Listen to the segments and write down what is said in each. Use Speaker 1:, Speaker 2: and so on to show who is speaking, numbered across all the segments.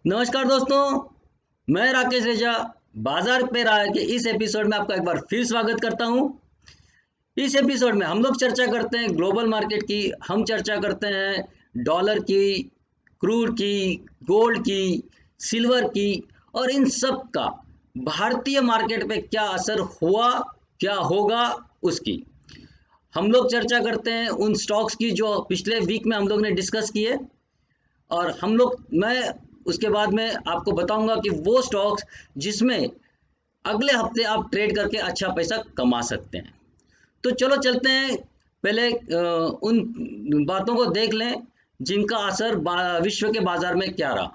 Speaker 1: नमस्कार दोस्तों, मैं राकेश रेजा बाजार पे राय के इस एपिसोड में आपका एक बार फिर स्वागत करता हूं। इस एपिसोड में हम लोग चर्चा करते हैं ग्लोबल मार्केट की। हम चर्चा करते हैं डॉलर की, क्रूड की, गोल्ड की, सिल्वर की और इन सब का भारतीय मार्केट पे क्या असर हुआ, क्या होगा उसकी। हम लोग चर्चा करते हैं उन स्टॉक्स की जो पिछले वीक में हम लोग ने डिस्कस किए, और मैं उसके बाद में आपको बताऊंगा कि वो स्टॉक्स जिसमें अगले हफ्ते आप ट्रेड करके अच्छा पैसा कमा सकते हैं। तो चलो चलते हैं, पहले उन बातों को देख लें जिनका असर विश्व के बाजार में क्या रहा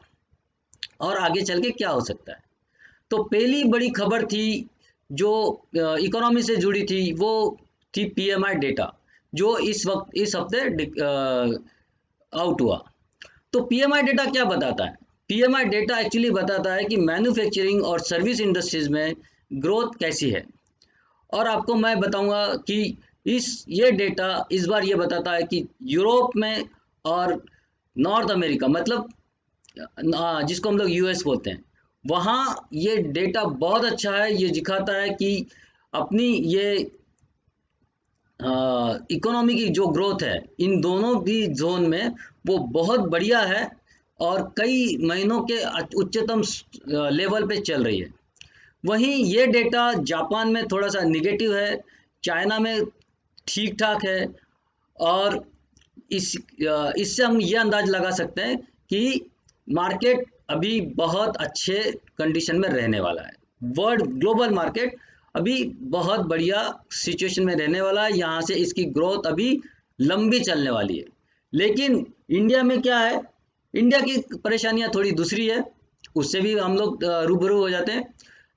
Speaker 1: और आगे चल के क्या हो सकता है। तो पहली बड़ी खबर थी जो इकोनॉमी से जुड़ी थी, वो थी पीएमआई डेटा, जो इस हफ्ते आउट हुआ। तो पीएमआई डेटा क्या बताता है? पीएमआई डेटा एक्चुअली बताता है कि मैन्युफैक्चरिंग और सर्विस इंडस्ट्रीज में ग्रोथ कैसी है। और आपको मैं बताऊंगा कि इस ये डेटा इस बार ये बताता है कि यूरोप में और नॉर्थ अमेरिका, मतलब जिसको हम लोग यूएस बोलते हैं, वहाँ ये डेटा बहुत अच्छा है। ये दिखाता है कि अपनी ये इकोनॉमी की जो ग्रोथ है इन दोनों भी जोन में वो बहुत बढ़िया है और कई महीनों के उच्चतम लेवल पे चल रही है। वहीं ये डेटा जापान में थोड़ा सा निगेटिव है, चाइना में ठीक ठाक है। और इससे हम ये अंदाज लगा सकते हैं कि मार्केट अभी बहुत अच्छे कंडीशन में रहने वाला है। वर्ल्ड ग्लोबल मार्केट अभी बहुत बढ़िया सिचुएशन में रहने वाला है। यहाँ से इसकी ग्रोथ अभी लंबी चलने वाली है। लेकिन इंडिया में क्या है? इंडिया की परेशानियां थोड़ी दूसरी है, उससे भी हम लोग रूबरू हो जाते हैं।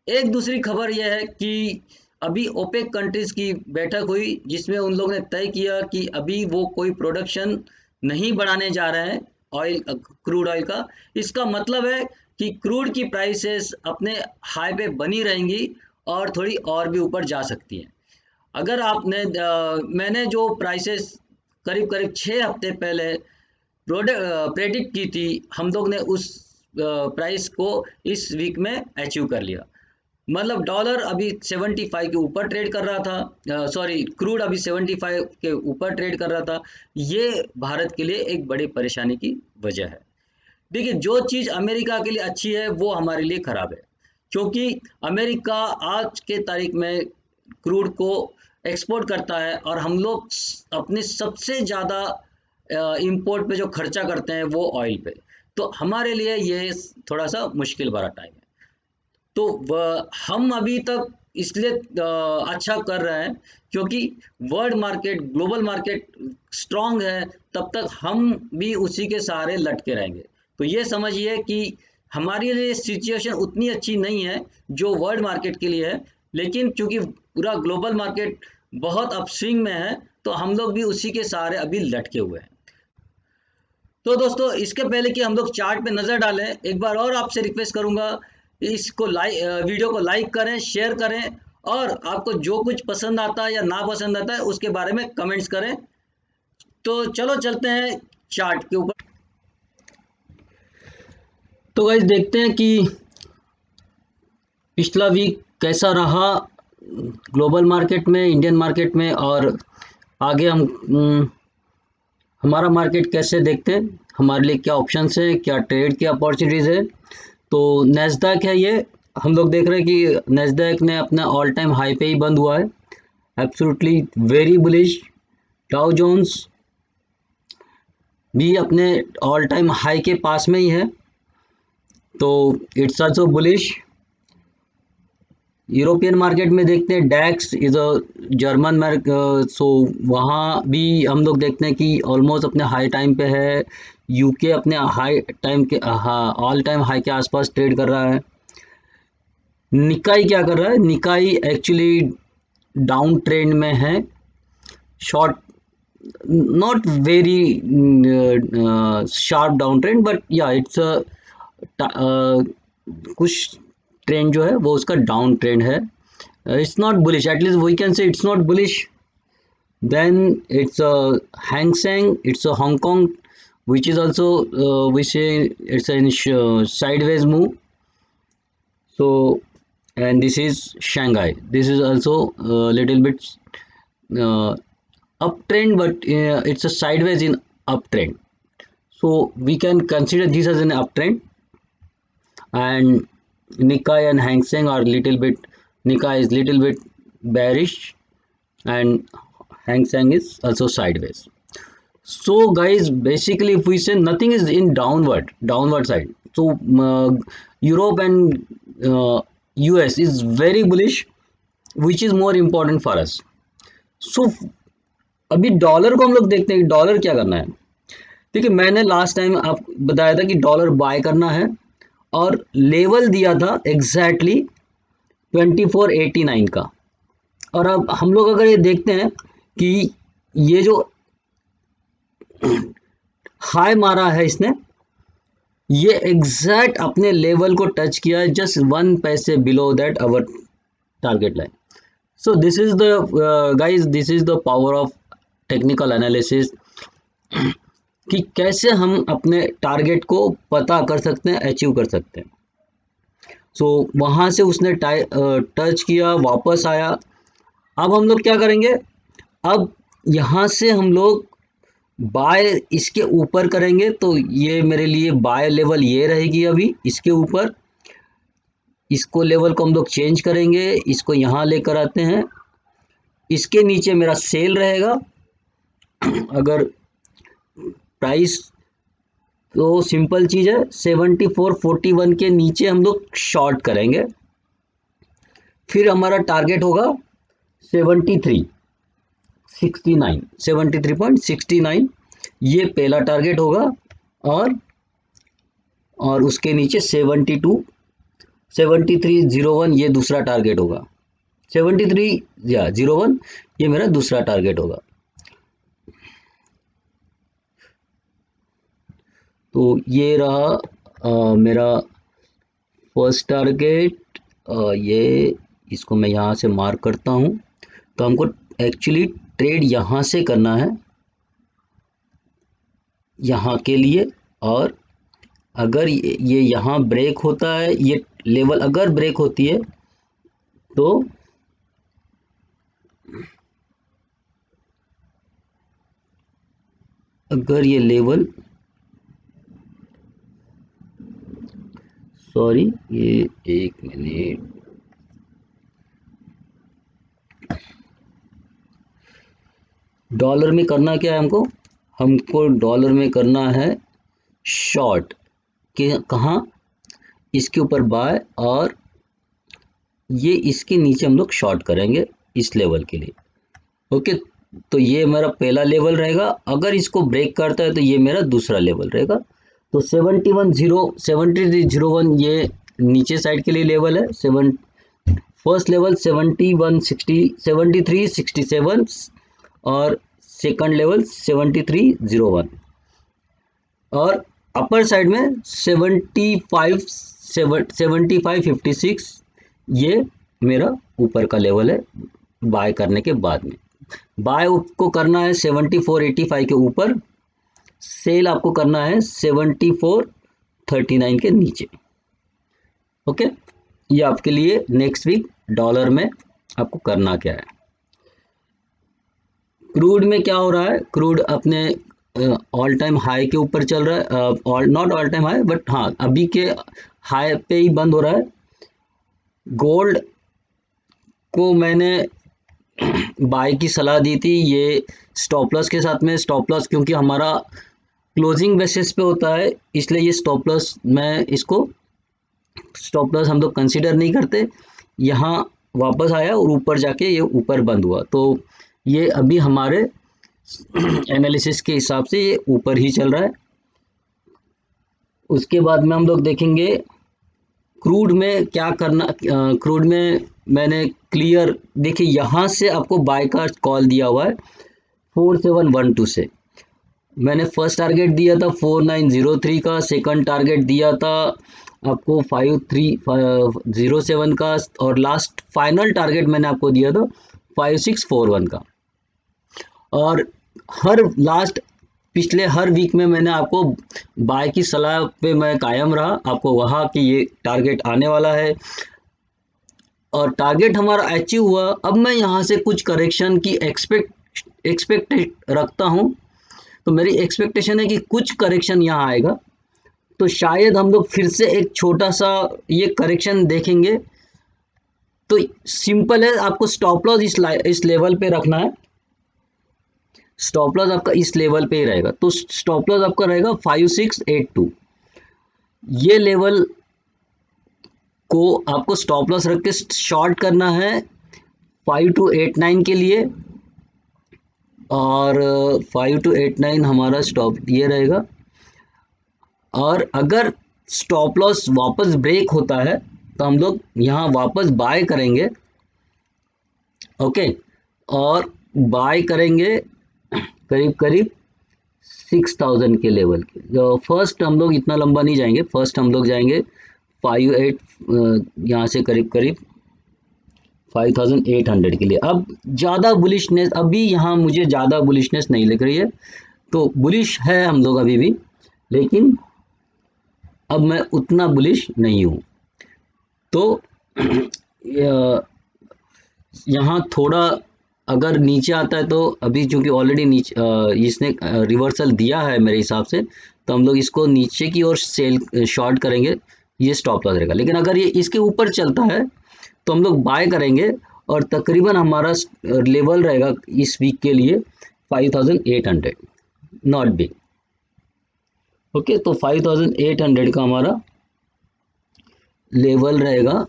Speaker 1: एक दूसरी खबर यह है कि अभी ओपेक कंट्रीज की बैठक हुई जिसमें उन लोगों ने तय किया कि अभी वो कोई प्रोडक्शन नहीं बढ़ाने जा रहे हैं ऑयल, क्रूड ऑयल का। इसका मतलब है कि क्रूड की प्राइसेस अपने हाई पे बनी रहेंगी और थोड़ी और भी ऊपर जा सकती हैं। अगर मैंने जो प्राइसेस करीब करीब 6 हफ्ते पहले प्रेडिक्ट की थी, हम लोग ने उस प्राइस को इस वीक में अचीव कर लिया। मतलब डॉलर अभी 75 के ऊपर ट्रेड कर रहा था, सॉरी, क्रूड अभी 75 के ऊपर ट्रेड कर रहा था। ये भारत के लिए एक बड़ी परेशानी की वजह है। देखिए, जो चीज़ अमेरिका के लिए अच्छी है वो हमारे लिए खराब है, क्योंकि अमेरिका आज के तारीख में क्रूड को एक्सपोर्ट करता है और हम लोग अपने सबसे ज़्यादा इंपोर्ट पे जो खर्चा करते हैं वो ऑयल पे। तो हमारे लिए ये थोड़ा सा मुश्किल भरा टाइम है। तो हम अभी तक इसलिए अच्छा कर रहे हैं क्योंकि world market, global market strong है। तब तक हम भी उसी के सहारे लटके रहेंगे। तो ये समझिए कि हमारे लिए सिचुएशन उतनी अच्छी नहीं है जो वर्ल्ड मार्केट के लिए है, लेकिन चूंकि पूरा ग्लोबल मार्केट बहुत अपस्विंग में है तो हम लोग भी उसी के सहारे अभी लटके हुए हैं। तो दोस्तों, इसके पहले कि हम लोग चार्ट पे नज़र डालें, एक बार और आपसे रिक्वेस्ट करूंगा, इसको वीडियो को लाइक करें, शेयर करें, और आपको जो कुछ पसंद आता है या ना पसंद आता है उसके बारे में कमेंट्स करें। तो चलो चलते हैं चार्ट के ऊपर। तो गाइस, देखते हैं कि पिछला वीक कैसा रहा ग्लोबल मार्केट में, इंडियन मार्केट में, और आगे हमारा मार्केट कैसे देखते हैं, हमारे लिए क्या ऑप्शंस हैं, क्या ट्रेड की अपॉर्चुनिटीज़ है। तो नैस्डैक है ये, हम लोग देख रहे हैं कि नैस्डैक ने अपना ऑल टाइम हाई पे ही बंद हुआ है। Absolutely very bullish. Dow Jones भी अपने ऑल टाइम हाई के पास में ही है, तो it's also bullish. European market में देखते हैं, डैक्स इज अ जर्मन मार्केट, सो वहाँ भी हम लोग देखते हैं कि ऑलमोस्ट अपने हाई टाइम पे है। यूके अपने हाई टाइम के, हाँ, ऑल टाइम हाई के आसपास ट्रेड कर रहा है। निकाई क्या कर रहा है? निकाई एक्चुअली डाउन ट्रेंड में है, short, not very sharp down trend, but yeah it's कुछ ट्रेंड जो है वो उसका डाउन ट्रेंड है। It's not bullish, at least we can say it's not bullish. Then it's Hang Seng, it's Hong Kong, which is also we say it's a sideways move. So, and this is Shanghai. This is also a little bit uh, uptrend, but it's a sideways in uptrend. So we can consider this as an uptrend. And Nikkei and Hang Seng are little bit, Nikkei is little bit bearish and Hang Seng is also sideways. So guys, basically if we say nothing is in downward side. So Europe and US is very bullish, which is more important for us. So अभी dollar को हम लोग देखते हैं कि dollar क्या करना है। देखिए मैंने लास्ट टाइम आप बताया था कि डॉलर बाय करना है और लेवल दिया था एग्जैक्टली 2489 का। और अब हम लोग अगर ये देखते हैं कि ये जो हाई मारा है इसने, ये एग्जैक्ट अपने लेवल को टच किया है, जस्ट 1 पैसे below that our target line. So this is the guys, this is the power of technical analysis कि कैसे हम अपने टारगेट को पता कर सकते हैं, अचीव कर सकते हैं। सो वहाँ से उसने टच किया, वापस आया। अब हम लोग क्या करेंगे, अब यहाँ से हम लोग बाय इसके ऊपर करेंगे। तो ये मेरे लिए बाय लेवल ये रहेगी अभी इसके ऊपर। इसको लेवल को हम लोग चेंज करेंगे, इसको यहाँ लेकर आते हैं। इसके नीचे मेरा सेल रहेगा। अगर प्राइस तो सिंपल चीज़ है, 7441 के नीचे हम लोग शॉर्ट करेंगे। फिर हमारा टारगेट होगा 73.69, ये पहला टारगेट होगा। और उसके नीचे 7301 ये दूसरा टारगेट होगा। 7301 ये मेरा दूसरा टारगेट होगा। तो ये रहा मेरा फर्स्ट टारगेट। ये इसको मैं यहाँ से मार्क करता हूँ। तो हमको एक्चुअली ट्रेड यहाँ से करना है, यहाँ के लिए। और अगर ये यहाँ ब्रेक होता है, ये लेवल अगर ब्रेक होती है तो अगर ये लेवल, सॉरी ये एक मिनट, डॉलर में करना क्या है हमको डॉलर में करना है शॉर्ट के, कहाँ, इसके ऊपर बाय, और ये इसके नीचे हम लोग शॉर्ट करेंगे इस लेवल के लिए। ओके, तो ये मेरा पहला लेवल रहेगा। अगर इसको ब्रेक करता है तो ये मेरा दूसरा लेवल रहेगा। तो 7301 ये नीचे साइड के लिए लेवल है। फर्स्ट लेवल 7367 और सेकंड लेवल 7301, और अपर साइड में 7556 ये मेरा ऊपर का लेवल है बाय करने के बाद में। बाय को करना है 7485 के ऊपर, सेल आपको करना है 7439 के नीचे। ओके, ये आपके लिए नेक्स्ट वीक डॉलर में आपको करना क्या है। क्रूड में क्या हो रहा है, क्रूड अपने ऑल टाइम हाई के ऊपर चल रहा है। Not all time high, but हाँ अभी के हाई पे ही बंद हो रहा है। गोल्ड को मैंने बाय की सलाह दी थी, ये स्टॉप लॉस के साथ में। स्टॉप लॉस क्योंकि हमारा क्लोजिंग बेसिस पे होता है, इसलिए ये स्टॉप लॉस, मैं इसको स्टॉप लॉस हम लोग कंसीडर नहीं करते। यहाँ वापस आया और ऊपर जाके ये ऊपर बंद हुआ, तो ये अभी हमारे एनालिसिस के हिसाब से ये ऊपर ही चल रहा है। उसके बाद में हम लोग देखेंगे क्रूड में क्या करना। क्रूड में मैंने क्लियर, देखिए यहाँ से आपको बाय का कॉल दिया हुआ है 4712 से। मैंने फर्स्ट टारगेट दिया था 4903 का, सेकंड टारगेट दिया था आपको 5307 का, और लास्ट फाइनल टारगेट मैंने आपको दिया था 5641 का। और हर लास्ट पिछले हर वीक में मैंने आपको बाय की सलाह पे मैं कायम रहा, आपको वहाँ कि ये टारगेट आने वाला है और टारगेट हमारा अचीव हुआ। अब मैं यहाँ से कुछ करेक्शन की एक्सपेक्ट रखता हूँ। तो मेरी एक्सपेक्टेशन है कि कुछ करेक्शन यहाँ आएगा, तो शायद हम लोग फिर से एक छोटा सा ये करेक्शन देखेंगे। तो सिंपल है, आपको स्टॉप लॉस इस लेवल पे रखना है। स्टॉप लॉस आपका इस लेवल पे ही रहेगा, तो स्टॉप लॉस आपका रहेगा 5682। ये लेवल को आपको स्टॉप लॉस रख के शॉर्ट करना है 5289 के लिए, और 5289 हमारा स्टॉप ये रहेगा। और अगर स्टॉप लॉस वापस ब्रेक होता है तो हम लोग यहाँ वापस बाय करेंगे। ओके, और बाय करेंगे करीब करीब 6000 के लेवल के। जो फर्स्ट हम लोग इतना लंबा नहीं जाएंगे, फर्स्ट हम लोग जाएंगे 58, यहाँ से करीब करीब 5800 के लिए। अब ज़्यादा बुलिशनेस, अभी यहाँ मुझे ज़्यादा बुलिशनेस नहीं लग रही है, तो बुलिश है हम लोग अभी भी, लेकिन अब मैं उतना बुलिश नहीं हूँ। तो यहाँ थोड़ा अगर नीचे आता है, तो अभी चूंकि ऑलरेडी नीचे इसने रिवर्सल दिया है मेरे हिसाब से, तो हम लोग इसको नीचे की ओर सेल शॉर्ट करेंगे, ये स्टॉप लॉस रहेगा। लेकिन अगर ये इसके ऊपर चलता है तो हम लोग बाय करेंगे, और तकरीबन हमारा लेवल रहेगा इस वीक के लिए 5800, नॉट बिग। ओके, तो 5800 का हमारा लेवल रहेगा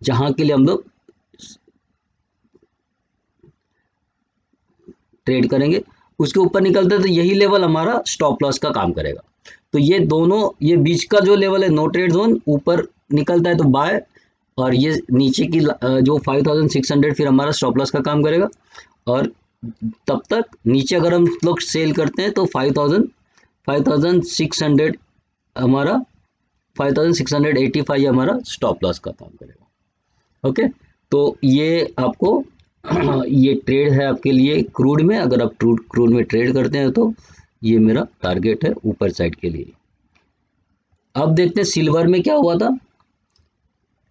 Speaker 1: जहां के लिए हम लोग ट्रेड करेंगे। उसके ऊपर निकलता है तो यही लेवल हमारा स्टॉप लॉस का काम करेगा। तो ये दोनों, ये बीच का जो लेवल है नो ट्रेड जोन, ऊपर निकलता है तो बाय, और ये नीचे की जो 5600 फिर हमारा स्टॉप लॉस का काम करेगा। और तब तक नीचे अगर हम लोग सेल करते हैं तो 5600 हमारा 5685 हमारा स्टॉप लॉस का काम करेगा। ओके, तो ये आपको ये ट्रेड है आपके लिए क्रूड में। अगर आप क्रूड में ट्रेड करते हैं तो ये मेरा टारगेट है ऊपर साइड के लिए। अब देखते हैं सिल्वर में क्या हुआ था।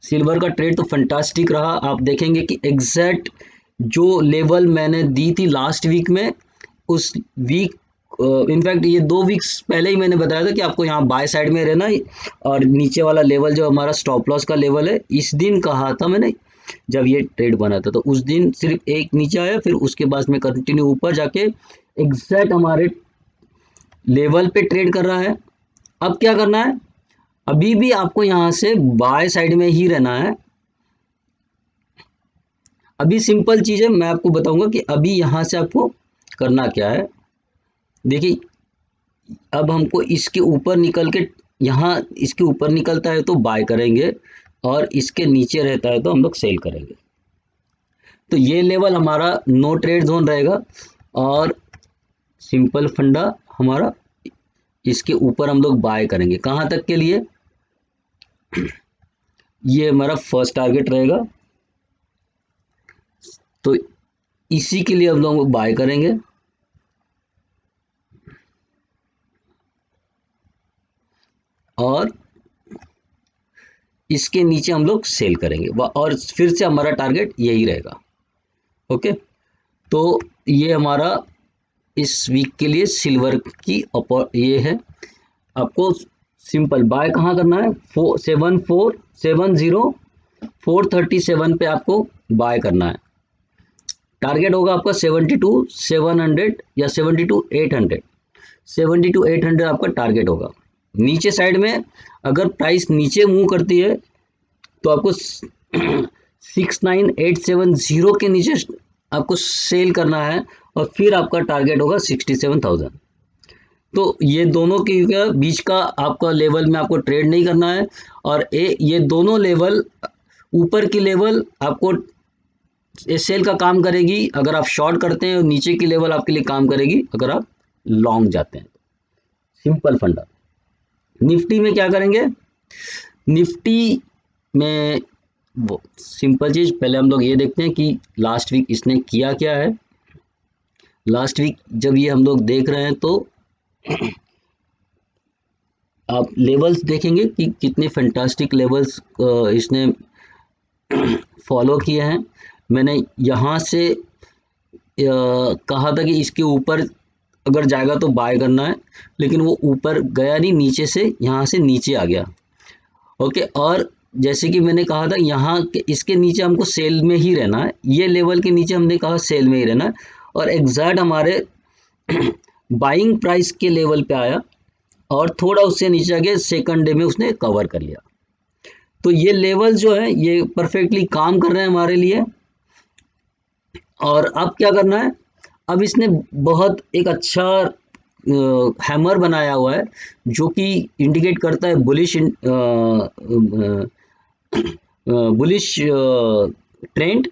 Speaker 1: सिल्वर का ट्रेड तो फंटास्टिक रहा। आप देखेंगे कि एग्जैक्ट जो लेवल मैंने दी थी लास्ट वीक में, उस वीक इनफैक्ट ये 2 वीक्स पहले ही मैंने बताया था कि आपको यहाँ बाय साइड में रहना है, और नीचे वाला लेवल जो हमारा स्टॉप लॉस का लेवल है, इस दिन कहा था मैंने जब ये ट्रेड बना था। तो उस दिन सिर्फ एक नीचे आया, फिर उसके बाद में कंटिन्यू ऊपर जाके एग्जैक्ट हमारे लेवल पे ट्रेड कर रहा है। अब क्या करना है, अभी भी आपको यहाँ से बाय साइड में ही रहना है। अभी सिंपल चीज है, मैं आपको बताऊंगा कि अभी यहाँ से आपको करना क्या है। देखिए, अब हमको इसके ऊपर निकल के, यहाँ इसके ऊपर निकलता है तो बाय करेंगे, और इसके नीचे रहता है तो हम लोग सेल करेंगे। तो ये लेवल हमारा नो ट्रेड जोन रहेगा, और सिंपल फंडा हमारा इसके ऊपर हम लोग बाय करेंगे। कहाँ तक के लिए, ये हमारा फर्स्ट टारगेट रहेगा, तो इसी के लिए हम लोग बाय करेंगे। और इसके नीचे हम लोग सेल करेंगे, और फिर से हमारा टारगेट यही रहेगा। ओके, तो ये हमारा इस वीक के लिए सिल्वर की ये है। आपको सिंपल बाय कहाँ करना है, 437 पे आपको बाय करना है। टारगेट होगा आपका 72,700 या 72,800। 72,800 आपका टारगेट होगा। नीचे साइड में अगर प्राइस नीचे मूव करती है तो आपको 69,870 के नीचे आपको सेल करना है, और फिर आपका टारगेट होगा 67,000। तो ये दोनों के बीच का आपका लेवल में आपको ट्रेड नहीं करना है, और ये दोनों लेवल, ऊपर की लेवल आपको सेल का काम करेगी अगर आप शॉर्ट करते हैं, और नीचे की लेवल आपके लिए काम करेगी अगर आप लॉन्ग जाते हैं। सिंपल फंडा। निफ्टी में क्या करेंगे, निफ्टी में वो सिंपल चीज, पहले हम लोग ये देखते हैं कि लास्ट वीक इसने किया क्या है। लास्ट वीक जब ये हम लोग देख रहे हैं तो आप लेवल्स देखेंगे कि कितने फैंटास्टिक लेवल्स इसने फॉलो किए हैं। मैंने यहाँ से कहा था कि इसके ऊपर अगर जाएगा तो बाय करना है, लेकिन वो ऊपर गया नहीं, नीचे से यहाँ से नीचे आ गया। ओके, और जैसे कि मैंने कहा था यहाँ इसके नीचे हमको सेल में ही रहना है, ये लेवल के नीचे हमने कहा सेल में ही रहना है, और एग्जैक्ट हमारे बाइंग प्राइस के लेवल पे आया और थोड़ा उससे नीचे आके सेकंड डे में उसने कवर कर लिया। तो ये लेवल जो है ये परफेक्टली काम कर रहे हैं हमारे लिए। और अब क्या करना है, अब इसने बहुत एक अच्छा हैमर बनाया हुआ है जो कि इंडिकेट करता है बुलिश ट्रेंड,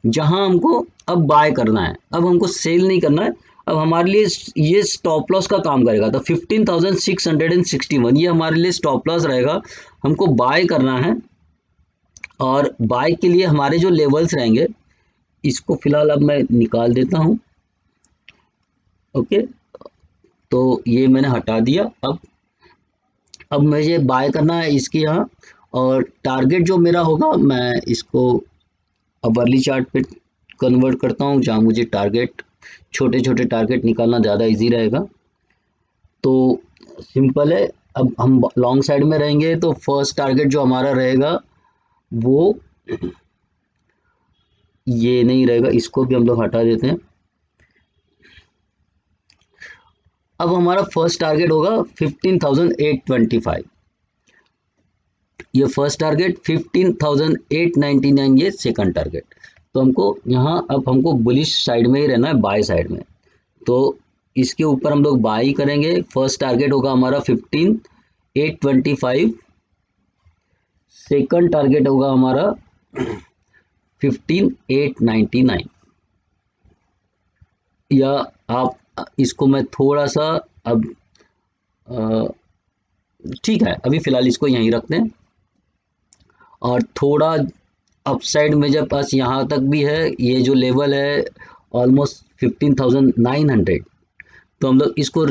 Speaker 1: जहां हमको अब बाय करना है। अब हमको सेल नहीं करना है, अब हमारे लिए ये स्टॉप लॉस का काम करेगा। तो 15,661 ये हमारे लिए स्टॉप लॉस रहेगा, हमको बाय करना है। और बाय के लिए हमारे जो लेवल्स रहेंगे, इसको फिलहाल अब मैं निकाल देता हूं। ओके, तो ये मैंने हटा दिया। अब मुझे बाय करना है इसके यहाँ, और टारगेट जो मेरा होगा मैं इसको अब अर्ली चार्ट पे कन्वर्ट करता हूँ, जहाँ मुझे टारगेट छोटे छोटे टारगेट निकालना ज़्यादा इजी रहेगा। तो सिंपल है, अब हम लॉन्ग साइड में रहेंगे तो फर्स्ट टारगेट जो हमारा रहेगा वो ये नहीं रहेगा, इसको भी हम लोग हटा देते हैं। अब हमारा फर्स्ट टारगेट होगा 15,825, ये फर्स्ट टारगेट, 15,899 ये सेकंड टारगेट। तो हमको यहाँ अब हमको बुलिश साइड में ही रहना है, बाय साइड में। तो इसके ऊपर हम लोग बाय करेंगे। फर्स्ट टारगेट होगा हमारा 15,825, सेकंड टारगेट होगा हमारा 15,899। या आप इसको मैं थोड़ा सा अब ठीक है, अभी फिलहाल इसको यहीं रखते हैं। और थोड़ा अपसाइड में जब पास यहाँ तक भी है, ये जो लेवल है ऑलमोस्ट 15,900, तो हम लोग इसको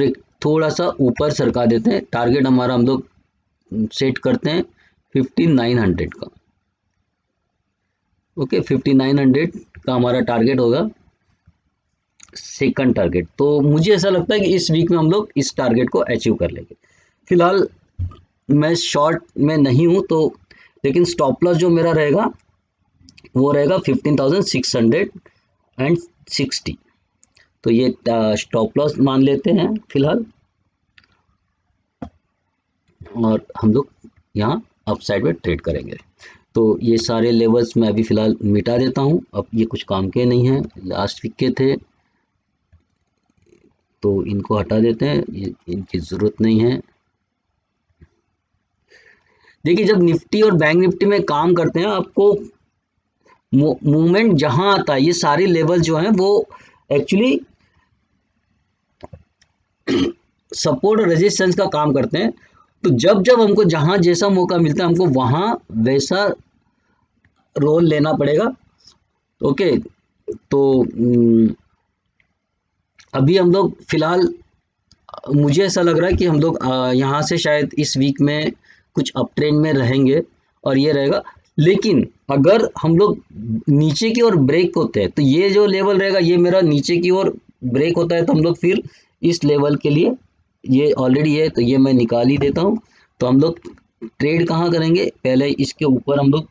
Speaker 1: थोड़ा सा ऊपर सरका देते हैं। टारगेट हमारा हम लोग सेट करते हैं 15,900 का। ओके, 15,900 का हमारा टारगेट होगा सेकंड टारगेट। तो मुझे ऐसा लगता है कि इस वीक में हम लोग इस टारगेट को अचीव कर लेंगे। फिलहाल मैं शॉर्ट में नहीं हूँ, तो लेकिन स्टॉप लॉस जो मेरा रहेगा वो रहेगा 15,660। तो ये स्टॉप लॉस मान लेते हैं फिलहाल, और हम लोग यहाँ अपसाइड में ट्रेड करेंगे। तो ये सारे लेवल्स मैं अभी फिलहाल मिटा देता हूँ, अब ये कुछ काम के नहीं हैं, लास्ट वीक के थे, तो इनको हटा देते हैं, ये इनकी ज़रूरत नहीं है। देखिए, जब निफ्टी और बैंक निफ्टी में काम करते हैं, आपको मूवमेंट जहां आता है, ये सारे लेवल जो हैं वो एक्चुअली सपोर्ट और रेजिस्टेंस का काम करते हैं। तो जब जब हमको जहां जैसा मौका मिलता है, हमको वहां वैसा रोल लेना पड़ेगा। ओके, तो अभी हम लोग फिलहाल, मुझे ऐसा लग रहा है कि हम लोग यहाँ से शायद इस वीक में कुछ अप ट्रेंड में रहेंगे और ये रहेगा। लेकिन अगर हम लोग नीचे की ओर ब्रेक होते हैं, तो ये जो लेवल रहेगा ये मेरा नीचे की ओर ब्रेक होता है, तो हम लोग फिर इस लेवल के लिए, ये ऑलरेडी है तो ये मैं निकाल ही देता हूँ। तो हम लोग ट्रेड कहाँ करेंगे, पहले इसके ऊपर हम लोग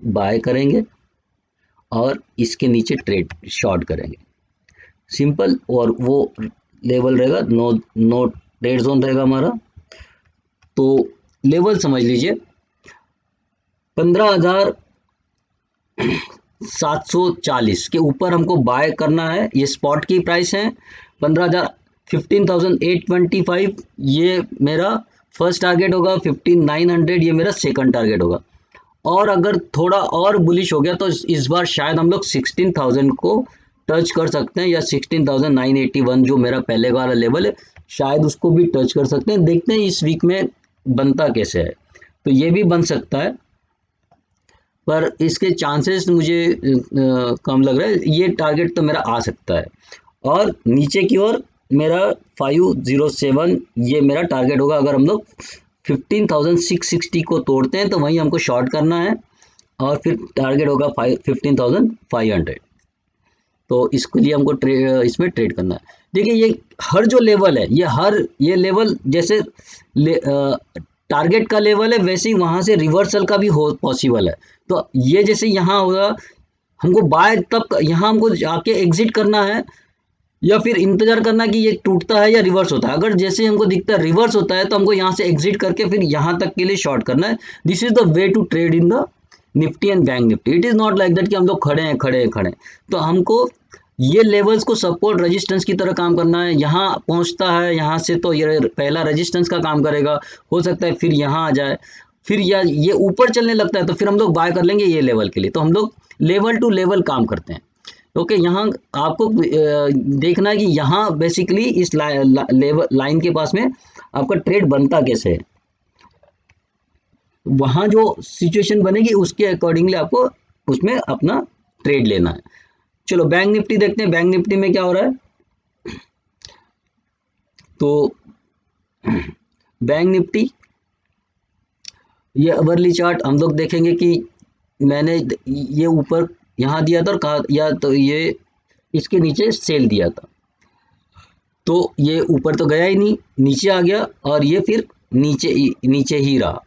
Speaker 1: बाय करेंगे और इसके नीचे ट्रेड शॉर्ट करेंगे, सिंपल। और वो लेवल रहेगा नो नो ट्रेड जोन रहेगा हमारा। तो लेवल समझ लीजिए 15,740 के ऊपर हमको बाय करना है, ये स्पॉट की प्राइस है। 15,825 ये मेरा फर्स्ट टारगेट होगा, 15,900 ये मेरा सेकंड टारगेट होगा। और अगर थोड़ा और बुलिश हो गया तो इस बार शायद हम लोग 16,000 को टच कर सकते हैं, या 16,981 जो मेरा पहले वाला लेवल है, शायद उसको भी टच कर सकते हैं। देखते हैं इस वीक में बनता कैसे है, तो ये भी बन सकता है। पर इसके चांसेस मुझे कम लग रहा है। ये टारगेट तो मेरा आ सकता है। और नीचे की ओर मेरा 507 ये मेरा टारगेट होगा। अगर हम लोग 15,660 को तोड़ते हैं तो वहीं हमको शॉर्ट करना है, और फिर टारगेट होगा 15,500। तो इसके लिए हमको इसमें ट्रेड करना है। देखिए ये हर जो लेवल है, ये लेवल जैसे टारगेट का लेवल है, वैसे ही वहां से रिवर्सल का भी हो पॉसिबल है। तो ये जैसे यहाँ होगा, हमको बाय तब यहाँ हमको जाके एग्जिट करना है, या फिर इंतजार करना कि ये टूटता है या रिवर्स होता है। अगर जैसे हमको दिखता है रिवर्स होता है तो हमको यहाँ से एग्जिट करके फिर यहाँ तक के लिए शॉर्ट करना है। This is the way to trade in the Nifty and bank Nifty. It is not like that कि हम लोग खड़े हैं। तो हमको ये लेवल्स को सपोर्ट रेजिस्टेंस की तरह काम करना है। यहाँ पहुँचता है, यहाँ से तो ये पहला रेजिस्टेंस का काम करेगा, हो सकता है फिर यहाँ आ जाए, फिर या ये ऊपर चलने लगता है तो फिर हम लोग बाय कर लेंगे ये लेवल के लिए। तो हम लोग लेवल टू लेवल काम करते हैं। ओके, यहाँ आपको देखना है कि यहाँ बेसिकली इस लेवल लाइन के पास में आपका ट्रेड बनता कैसे है। वहाँ जो सिचुएशन बनेगी उसके अकॉर्डिंगली आपको उसमें अपना ट्रेड लेना है। चलो बैंक निफ्टी देखते हैं, बैंक निफ्टी में क्या हो रहा है। तो बैंक निफ्टी ये अवरली चार्ट हम लोग देखेंगे कि मैंने ये ऊपर यहाँ दिया था और कहा, या तो ये इसके नीचे सेल दिया था, तो ये ऊपर तो गया ही नहीं, नीचे आ गया, और ये फिर नीचे ही रहा।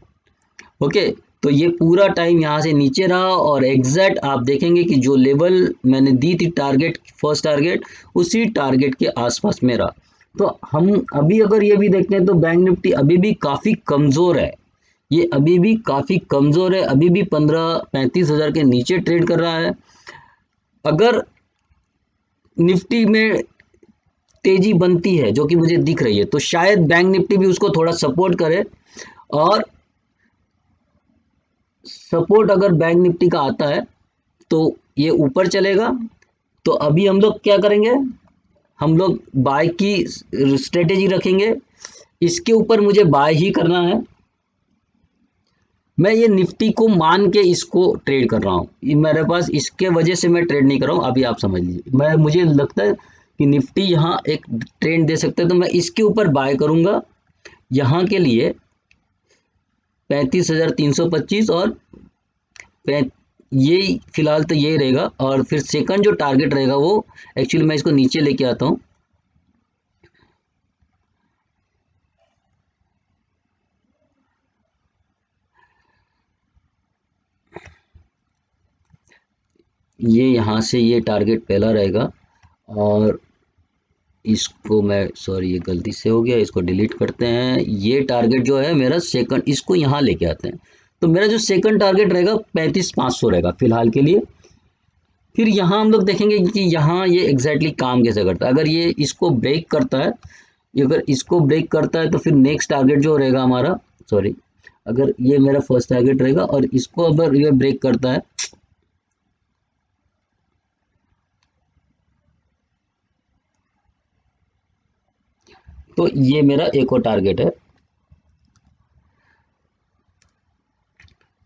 Speaker 1: ओके, तो ये पूरा टाइम यहाँ से नीचे रहा, और एग्जैक्ट आप देखेंगे कि जो लेवल मैंने दी थी टारगेट, फर्स्ट टारगेट, उसी टारगेट के आसपास में रहा। तो हम अभी अगर ये भी देखते हैं तो बैंक निफ्टी अभी भी काफ़ी कमज़ोर है। ये अभी भी काफ़ी कमज़ोर है, अभी भी 35 हज़ार के नीचे ट्रेड कर रहा है। अगर निफ्टी में तेजी बनती है जो कि मुझे दिख रही है, तो शायद बैंक निफ्टी भी उसको थोड़ा सपोर्ट करे, और सपोर्ट अगर बैंक निफ्टी का आता है तो ये ऊपर चलेगा। तो अभी हम लोग क्या करेंगे, हम लोग बाय की स्ट्रेटेजी रखेंगे। इसके ऊपर मुझे बाय ही करना है। मैं ये निफ्टी को मान के इसको ट्रेड कर रहा हूँ, ये मेरे पास इसके वजह से मैं ट्रेड नहीं कर रहा हूँ। अभी आप समझ लीजिए, मुझे लगता है कि निफ्टी यहाँ एक ट्रेंड दे सकते हैं, तो मैं इसके ऊपर बाय करूँगा यहाँ के लिए 35,325, और ये फिलहाल तो ये रहेगा। और फिर सेकंड जो टारगेट रहेगा वो, एक्चुअली मैं इसको नीचे लेके आता हूँ। ये यहाँ से ये टारगेट पहला रहेगा, और इसको मैं, सॉरी ये गलती से हो गया, इसको डिलीट करते हैं। ये टारगेट जो है मेरा सेकंड, इसको यहाँ लेके आते हैं। तो मेरा जो सेकंड टारगेट रहेगा 35,500 रहेगा फिलहाल के लिए। फिर यहाँ हम लोग देखेंगे कि यहाँ ये एग्जैक्टली काम कैसे करता है। अगर ये इसको ब्रेक करता है, अगर इसको ब्रेक करता है तो फिर नेक्स्ट टारगेट जो रहेगा हमारा, सॉरी, अगर ये मेरा फर्स्ट टारगेट रहेगा और इसको अगर ये ब्रेक करता है, तो ये मेरा एक और टारगेट है।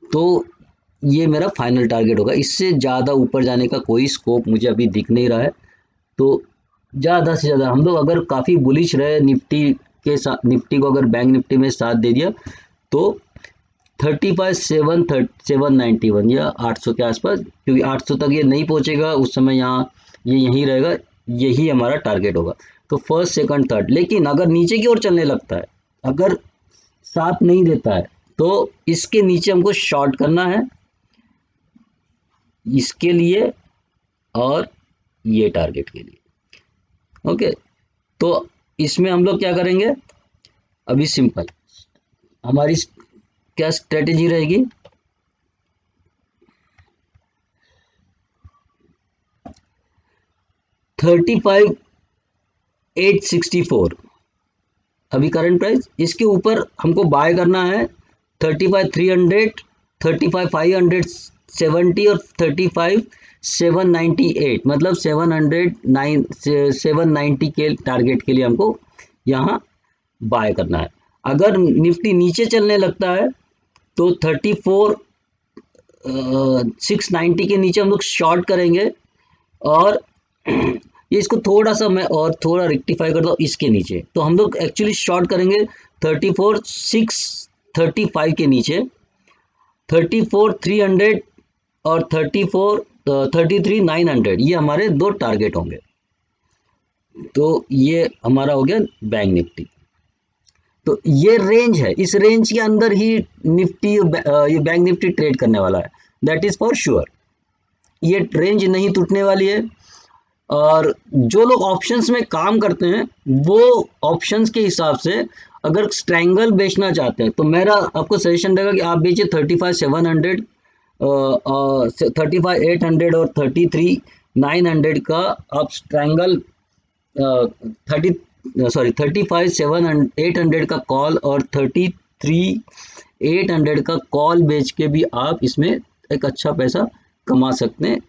Speaker 1: तो ये मेरा फाइनल टारगेट होगा। इससे ज़्यादा ऊपर जाने का कोई स्कोप मुझे अभी दिख नहीं रहा है। तो ज़्यादा से ज़्यादा हम लोग अगर काफ़ी बुलिश रहे निफ्टी के साथ, निफ्टी को अगर बैंक निफ्टी में साथ दे दिया, तो 35,791 या 800 के आसपास, क्योंकि 800 तक ये नहीं पहुंचेगा उस समय, यहाँ ये यहीं रहेगा, यही हमारा टारगेट होगा। तो फर्स्ट सेकंड थर्ड, लेकिन अगर नीचे की ओर चलने लगता है, अगर साथ नहीं देता है, तो इसके नीचे हमको शॉर्ट करना है, इसके लिए और ये टारगेट के लिए। ओके, तो इसमें हम लोग क्या करेंगे, अभी सिंपल हमारी क्या स्ट्रेटेजी रहेगी। 35,864 अभी करंट प्राइस, इसके ऊपर हमको बाय करना है 35,300, 35,570 और 35,798, मतलब 790 के टारगेट के लिए हमको यहाँ बाय करना है। अगर निफ्टी नीचे चलने लगता है तो 34 690 के नीचे हम लोग शॉर्ट करेंगे। और ये इसको थोड़ा सा मैं और थोड़ा रेक्टिफाई करता हूँ इसके नीचे, तो हम लोग एक्चुअली शॉर्ट करेंगे 34,635 के नीचे, 34,300 और 33,900, ये हमारे दो टारगेट होंगे। तो ये हमारा हो गया बैंक निफ्टी। तो ये रेंज है, इस रेंज के अंदर ही निफ्टी ये बैंक निफ्टी ट्रेड करने वाला है, दैट इज फॉर श्योर। ये रेंज नहीं टूटने वाली है। और जो लोग ऑप्शंस में काम करते हैं वो ऑप्शंस के हिसाब से अगर स्ट्रैंगल बेचना चाहते हैं तो मेरा आपको सजेशन रहेगा कि आप बेचिए 35,700, 35,800 और 33,900 का आप स्ट्रैंगल 35,700 का कॉल और 33,800 का कॉल बेच के भी आप इसमें एक अच्छा पैसा कमा सकते हैं।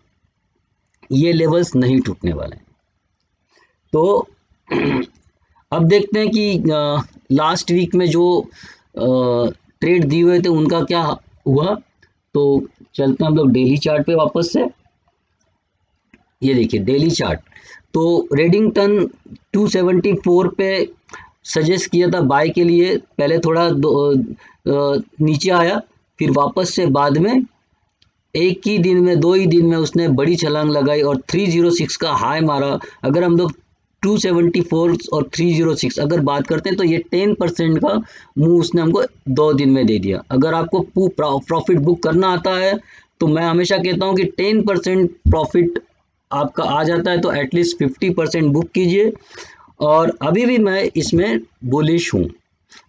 Speaker 1: ये लेवल्स नहीं टूटने वाले हैं। तो अब देखते हैं कि लास्ट वीक में जो ट्रेड दिए हुए थे उनका क्या हुआ। तो चलते हैं हम लोग डेली चार्ट पे वापस से। ये देखिए डेली चार्ट, तो रेडिंगटन 274 पे सजेस्ट किया था बाय के लिए, पहले थोड़ा नीचे आया, फिर वापस से बाद में एक ही दिन में 2 ही दिन में उसने बड़ी छलांग लगाई और 306 का हाई मारा। अगर हम लोग 274 और 306 अगर बात करते हैं तो ये 10% का मूव उसने हमको 2 दिन में दे दिया। अगर आपको प्रॉफिट बुक करना आता है तो मैं हमेशा कहता हूँ कि 10% प्रॉफिट आपका आ जाता है तो एटलीस्ट 50% बुक कीजिए। और अभी भी मैं इसमें बुलिश हूँ,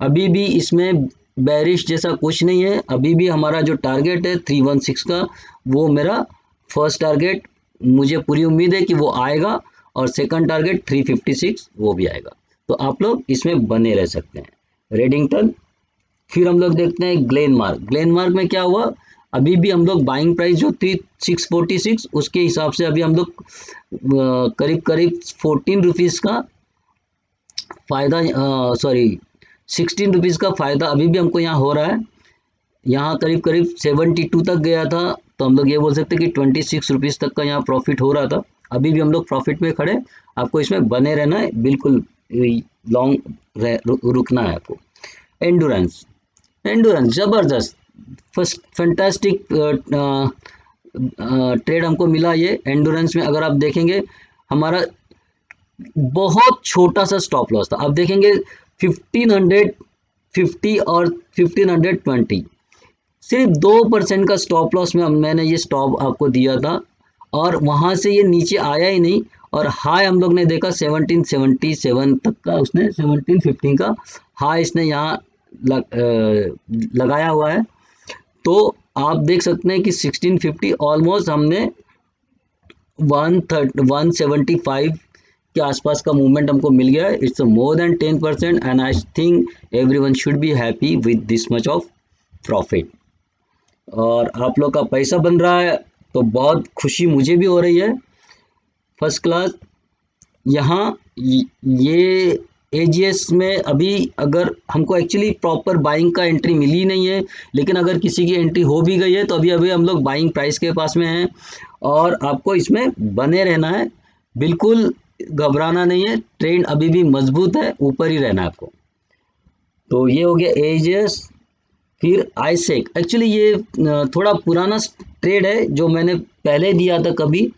Speaker 1: अभी भी इसमें बेरिश जैसा कुछ नहीं है। अभी भी हमारा जो टारगेट है 316 का, वो मेरा फर्स्ट टारगेट, मुझे पूरी उम्मीद है कि वो आएगा। और सेकंड टारगेट 356 वो भी आएगा। तो आप लोग इसमें बने रह सकते हैं। रेडिंगटन, फिर हम लोग देखते हैं ग्लेनमार्क। ग्लेनमार्क में क्या हुआ, अभी भी हम लोग बाइंग प्राइस जो थी 646 उसके हिसाब से अभी हम लोग करीब करीब 14 रुपीज़ का फ़ायदा, सॉरी 16 रुपीज़ का फ़ायदा अभी भी हमको यहाँ हो रहा है। यहाँ करीब करीब 72 तक गया था, तो हम लोग ये बोल सकते हैं कि 26 रुपीज़ तक का यहाँ प्रॉफिट हो रहा था। अभी भी हम लोग प्रॉफिट में खड़े, आपको इसमें बने रहना है, बिल्कुल लॉन्ग रुकना है आपको। एंडोरेंस, एंडोरेंस ज़बरदस्त, फर्स्ट फैंटास्टिक ट्रेड हमको मिला। ये एंडोरेंस में अगर आप देखेंगे हमारा बहुत छोटा सा स्टॉप लॉस था। अब देखेंगे 1550 और 1520, सिर्फ 2% का स्टॉप लॉस में मैंने ये स्टॉप आपको दिया था और वहां से ये नीचे आया ही नहीं। और हाई हम लोग ने देखा 1777 तक का, उसने 1715 का हाई इसने यहाँ लगाया हुआ है। तो आप देख सकते हैं कि 1650 ऑलमोस्ट हमने 175 के आसपास का मूवमेंट हमको मिल गया है। It's more than 10% and I think everyone should be happy with this much of profit. और आप लोग का पैसा बन रहा है तो बहुत खुशी मुझे भी हो रही है, फर्स्ट क्लास। यहाँ ये एजीएस में अभी अगर हमको एक्चुअली प्रॉपर बाइंग का एंट्री मिली नहीं है, लेकिन अगर किसी की एंट्री हो भी गई है तो अभी अभी हम लोग बाइंग प्राइस के पास में हैं और आपको इसमें बने रहना है, बिल्कुल घबराना नहीं है। ट्रेंड अभी भी मजबूत है, ऊपर ही रहना है आपको। तो ये हो गया एजीएस। फिर आईसेक, एक्चुअली ये थोड़ा पुराना ट्रेड है जो मैंने पहले दिया था कभी,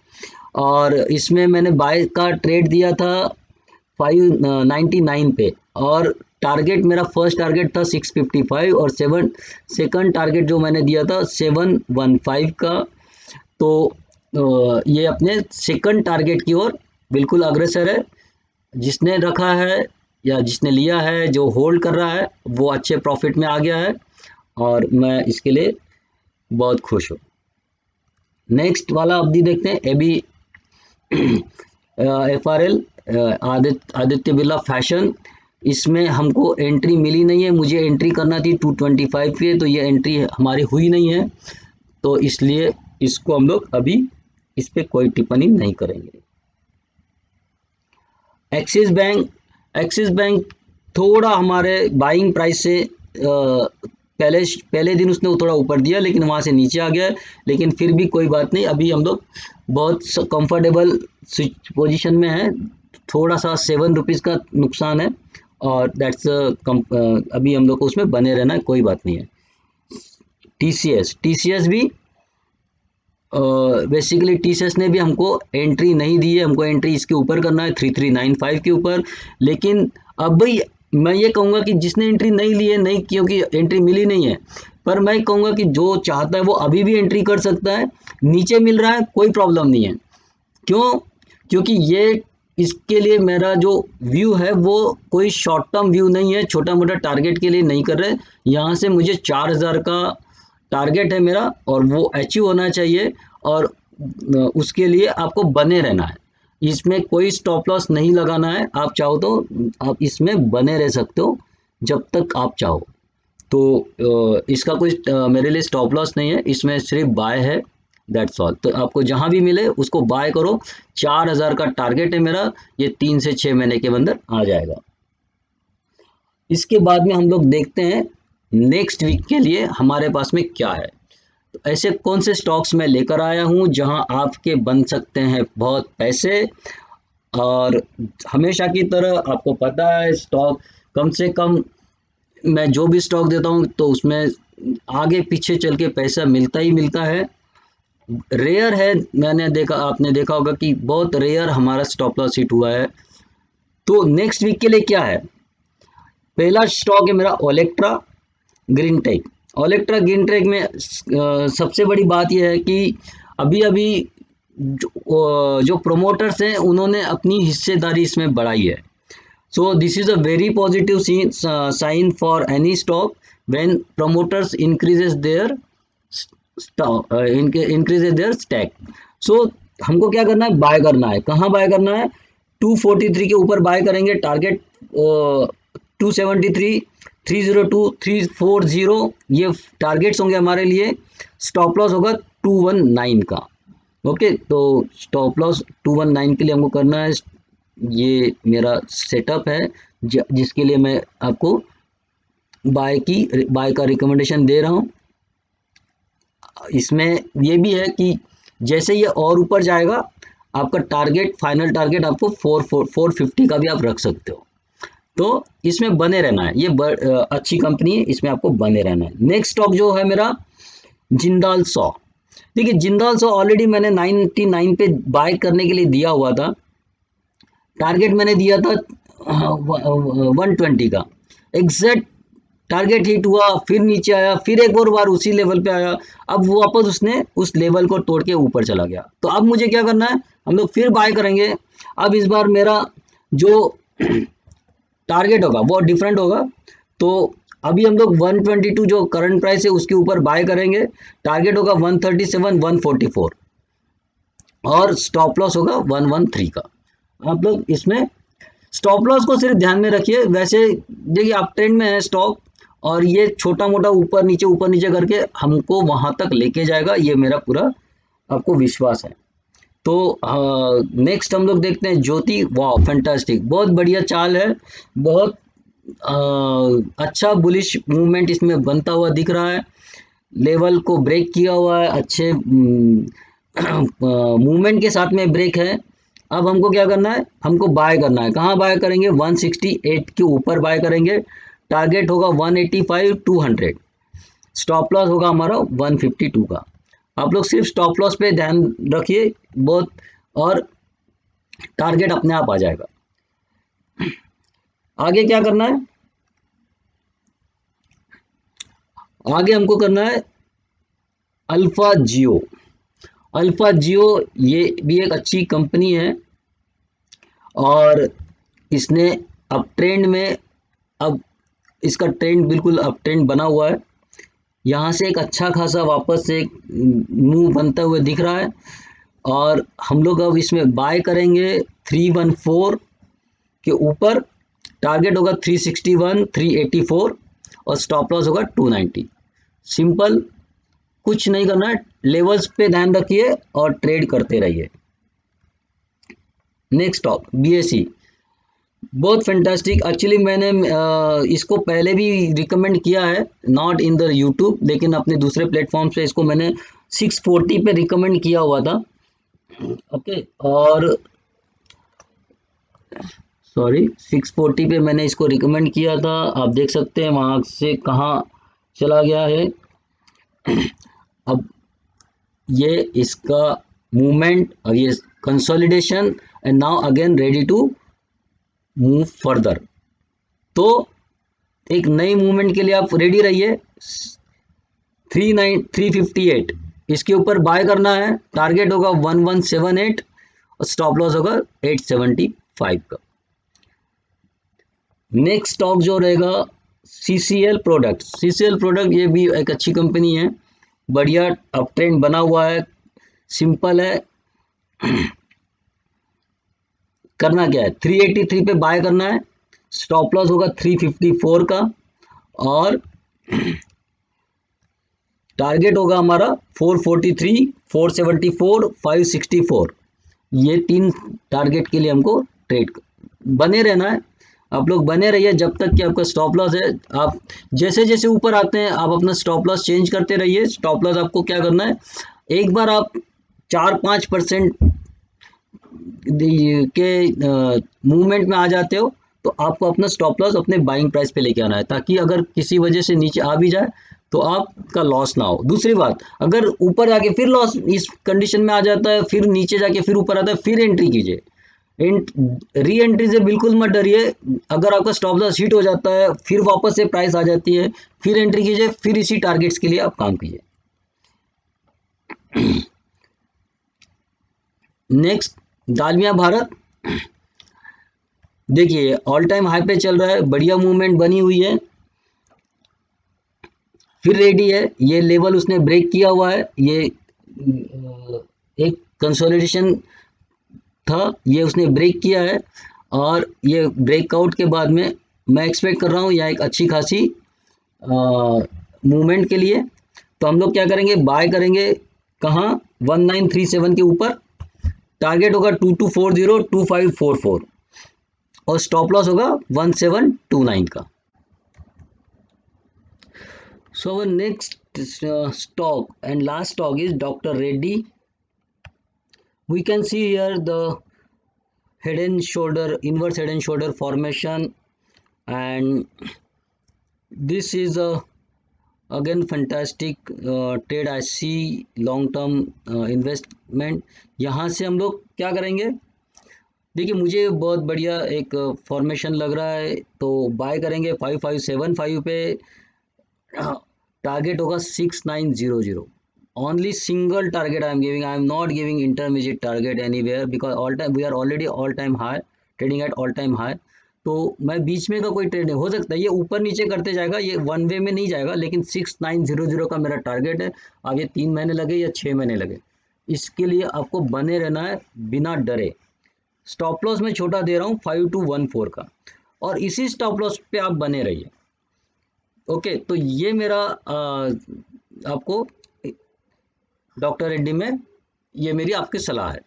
Speaker 1: और इसमें मैंने बाय का ट्रेड दिया था 599 पे, और टारगेट मेरा फर्स्ट टारगेट था 655 और सेकंड टारगेट जो मैंने दिया था 715 का। तो ये अपने सेकंड टारगेट की ओर बिल्कुल अग्रसर है। जिसने रखा है या जिसने लिया है, जो होल्ड कर रहा है, वो अच्छे प्रॉफिट में आ गया है और मैं इसके लिए बहुत खुश हूँ। नेक्स्ट वाला अवधि देखते हैं, एबी एफआरएल, आदित्य बिरला फैशन। इसमें हमको एंट्री मिली नहीं है, मुझे एंट्री करना थी 225 पे, तो ये एंट्री हमारी हुई नहीं है, तो इसलिए इसको हम लोग अभी इस पर कोई टिप्पणी नहीं करेंगे। एक्सिस बैंक, एक्सिस बैंक थोड़ा हमारे बाइंग प्राइस से पहले दिन उसने वो थोड़ा ऊपर दिया लेकिन वहाँ से नीचे आ गया है, लेकिन फिर भी कोई बात नहीं, अभी हम लोग बहुत कंफर्टेबल पोजीशन में है। थोड़ा सा 7 रुपीज़ का नुकसान है और दैट्स अभी हम लोग को उसमें बने रहना है, कोई बात नहीं है। टीसीएस भी बेसिकली टीसीएस ने भी हमको एंट्री नहीं दी है, हमको एंट्री इसके ऊपर करना है 3395 के ऊपर। लेकिन अब भी मैं ये कहूँगा कि जिसने एंट्री नहीं ली है, नहीं क्योंकि एंट्री मिली नहीं है, पर मैं कहूँगा कि जो चाहता है वो अभी भी एंट्री कर सकता है। नीचे मिल रहा है कोई प्रॉब्लम नहीं है। क्यों? क्योंकि ये इसके लिए मेरा जो व्यू है वो कोई शॉर्ट टर्म व्यू नहीं है, छोटा मोटा टारगेट के लिए नहीं कर रहे। यहाँ से मुझे 4000 का टारगेट है मेरा और वो अचीव होना चाहिए, और उसके लिए आपको बने रहना है। इसमें कोई स्टॉप लॉस नहीं लगाना है, आप चाहो तो आप इसमें बने रह सकते हो जब तक आप चाहो। तो इसका कोई मेरे लिए स्टॉप लॉस नहीं है, इसमें सिर्फ बाय है, दैट्स ऑल। तो आपको जहां भी मिले उसको बाय करो। 4000 का टारगेट है मेरा, ये 3 से 6 महीने के अंदर आ जाएगा। इसके बाद में हम लोग देखते हैं नेक्स्ट वीक के लिए हमारे पास में क्या है। तो ऐसे कौन से स्टॉक्स मैं लेकर आया हूं जहां आपके बन सकते हैं बहुत पैसे। और हमेशा की तरह आपको पता है स्टॉक कम से कम, मैं जो भी स्टॉक देता हूं तो उसमें आगे पीछे चल के पैसा मिलता ही मिलता है। रेयर है, आपने देखा होगा कि बहुत रेयर हमारा स्टॉप लॉस हिट हुआ है। तो नेक्स्ट वीक के लिए क्या है? पहला स्टॉक है मेरा ओलेक्ट्रा ग्रीन टेक। ओलेक्ट्रा ग्रीन टेक में सबसे बड़ी बात यह है कि अभी अभी जो प्रोमोटर्स हैं उन्होंने अपनी हिस्सेदारी इसमें बढ़ाई है। So this is a very positive sign for any stock when promoters increases their stack. So हमको क्या करना है? बाय करना है। कहाँ बाय करना है? 243 के ऊपर बाय करेंगे। टारगेट 273, 302, 340 ये टारगेट्स होंगे हमारे लिए। स्टॉप लॉस होगा 219 का। ओके, तो स्टॉप लॉस 219 के लिए हमको करना है। ये मेरा सेटअप है जिसके लिए मैं आपको बाय का रिकमेंडेशन दे रहा हूँ। इसमें ये भी है कि जैसे ये और ऊपर जाएगा आपका टारगेट, फाइनल टारगेट आपको 450 का भी आप रख सकते हो। तो इसमें बने रहना है, ये अच्छी कंपनी है, इसमें आपको बने रहना है। नेक्स्ट स्टॉक जो है मेरा जिंदाल सॉ। देखिए जिंदाल सॉ ऑलरेडी मैंने 99 पे बाय करने के लिए दिया हुआ था। टारगेट मैंने दिया था 120 का। एग्जैक्ट टारगेट हिट हुआ, फिर नीचे आया, फिर एक और बार उसी लेवल पे आया। अब वो वापस उसने उस लेवल को तोड़ के ऊपर चला गया। तो अब मुझे क्या करना है? हम लोग फिर बाय करेंगे। अब इस बार मेरा जो टारगेट होगा वो डिफरेंट होगा। तो अभी हम लोग 122 जो करंट प्राइस है उसके ऊपर बाय करेंगे। टारगेट होगा 137, 144 और स्टॉप लॉस होगा 113 का। आप लोग इसमें स्टॉप लॉस को सिर्फ ध्यान में रखिए। वैसे देखिए आप ट्रेंड में है स्टॉक, और ये छोटा मोटा ऊपर नीचे करके हमको वहां तक लेके जाएगा, ये मेरा पूरा आपको विश्वास है। तो नेक्स्ट हम लोग देखते हैं ज्योति। वाह फैंटास्टिक, बहुत बढ़िया चाल है, बहुत अच्छा बुलिश मूवमेंट इसमें बनता हुआ दिख रहा है। लेवल को ब्रेक किया हुआ है, अच्छे मूवमेंट के साथ में ब्रेक है। अब हमको क्या करना है? हमको बाय करना है। कहाँ बाय करेंगे? 168 के ऊपर बाय करेंगे। टारगेट होगा 185, 200। स्टॉप लॉस होगा हमारा 152 का। आप लोग सिर्फ स्टॉप लॉस पे ध्यान रखिए बहुत, और टारगेट अपने आप आ जाएगा। आगे क्या करना है? आगे हमको करना है अल्फा जियो। अल्फा जियो ये भी एक अच्छी कंपनी है, और इसने अब ट्रेंड में, अब इसका ट्रेंड बिल्कुल अब ट्रेंड बना हुआ है। यहाँ से एक अच्छा खासा वापस से मूव बनता हुआ दिख रहा है, और हम लोग अब इसमें बाय करेंगे 314 के ऊपर। टारगेट होगा 361, 384 और स्टॉप लॉस होगा 290। सिंपल, कुछ नहीं करना है, लेवल्स पे ध्यान रखिए और ट्रेड करते रहिए। Next stock BSE. बहुत फैंटास्टिक। एक्चुअली मैंने इसको पहले भी रिकमेंड किया है, नॉट इन द यूट्यूब, लेकिन अपने दूसरे प्लेटफॉर्म से इसको मैंने 640 पे रिकमेंड किया हुआ था। ओके, और सॉरी 640 पे मैंने इसको रिकमेंड किया था। आप देख सकते हैं वहाँ से कहाँ चला गया है। अब ये इसका मूवमेंट, और ये consolidation, and now again ready to move further. तो एक नई मूवमेंट के लिए आप रेडी रहिए। 358 इसके ऊपर बाय करना है। टारगेट होगा 1178 और स्टॉप लॉस होगा 875 का। नेक्स्ट स्टॉक जो रहेगा CCL प्रोडक्ट। CCL प्रोडक्ट ये भी एक अच्छी कंपनी है, बढ़िया अप ट्रेंड बना हुआ है, सिंपल है। करना क्या है, 383 पे बाय करना है। स्टॉप लॉस होगा 354 का, और टारगेट होगा हमारा 443, 474, 564। ये 3 टारगेट के लिए हमको ट्रेड बने रहना है। आप लोग बने रहिए जब तक कि आपका स्टॉप लॉस है। आप जैसे जैसे ऊपर आते हैं आप अपना स्टॉप लॉस चेंज करते रहिए। स्टॉप लॉस आपको क्या करना है, एक बार आप 4-5% के मूवमेंट में आ जाते हो तो आपको अपना स्टॉप लॉस अपने बाइंग प्राइस पे लेके आना है, ताकि अगर किसी वजह से नीचे आ भी जाए तो आपका लॉस ना हो। दूसरी बात, अगर ऊपर जाके फिर लॉस इस कंडीशन में आ जाता है, फिर नीचे जाके फिर ऊपर आता है, फिर एंट्री कीजिए। री एंट्री से बिल्कुल मत डरिए। अगर आपका स्टॉप लॉस हिट हो जाता है, फिर वापस से प्राइस आ जाती है, फिर एंट्री कीजिए, फिर इसी टारगेट्स के लिए आप काम कीजिए। नेक्स्ट, डालमिया भारत। देखिए ऑल टाइम हाई पे चल रहा है, बढ़िया मूवमेंट बनी हुई है, फिर रेडी है। ये लेवल उसने ब्रेक किया हुआ है, ये एक कंसोलिडेशन था, ये उसने ब्रेक किया है, और ये ब्रेकआउट के बाद में मैं एक्सपेक्ट कर रहा हूँ यहाँ एक अच्छी खासी मूवमेंट के लिए। तो हम लोग क्या करेंगे, बाय करेंगे कहाँ, 1937 के ऊपर। टारगेट होगा 2240, 2544, और स्टॉप लॉस होगा 1729 का। So our next stock and last stock is Dr. Reddy. We can see here the head and shoulder, inverse head and shoulder formation, and this is a again fantastic trade. I see long term investment। यहाँ से हम लोग क्या करेंगे, देखिए मुझे बहुत बढ़िया एक फॉर्मेशन लग रहा है, तो बाय करेंगे 5575 पे। टारगेट होगा 6900। only single target I am giving, I am not giving intermediate target anywhere, because all time we are already all time high, trading at all time high। तो मैं बीच में का कोई ट्रेड नहीं हो सकता, ये ऊपर नीचे करते जाएगा, ये वन वे में नहीं जाएगा, लेकिन 6900 का मेरा टारगेट है। अब ये 3 महीने लगे या 6 महीने लगे, इसके लिए आपको बने रहना है बिना डरे। स्टॉप लॉस मैं छोटा दे रहा हूँ 5214 का, और इसी स्टॉप लॉस पे आप बने रहिए। ओके, तो ये मेरा आपको डॉक्टर रेड्डी में ये मेरी आपकी सलाह है।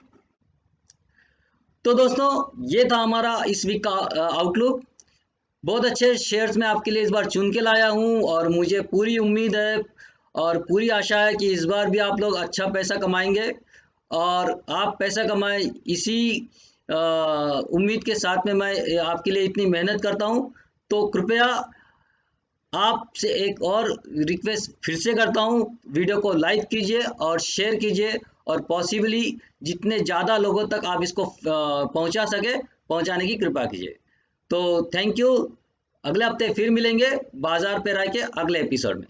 Speaker 1: तो दोस्तों ये था हमारा इस वीक का आउटलुक। बहुत अच्छे शेयर्स मैं आपके लिए इस बार चुन के लाया हूँ, और मुझे पूरी उम्मीद है और पूरी आशा है कि इस बार भी आप लोग अच्छा पैसा कमाएंगे, और आप पैसा कमाएं इसी उम्मीद के साथ में मैं आपके लिए इतनी मेहनत करता हूँ। तो कृपया आपसे एक और रिक्वेस्ट फिर से करता हूँ, वीडियो को लाइक कीजिए और शेयर कीजिए, और पॉसिबली जितने ज़्यादा लोगों तक आप इसको पहुँचा सके पहुँचाने की कृपा कीजिए। तो थैंक यू। अगले हफ्ते फिर मिलेंगे बाजार पे रह के अगले एपिसोड में।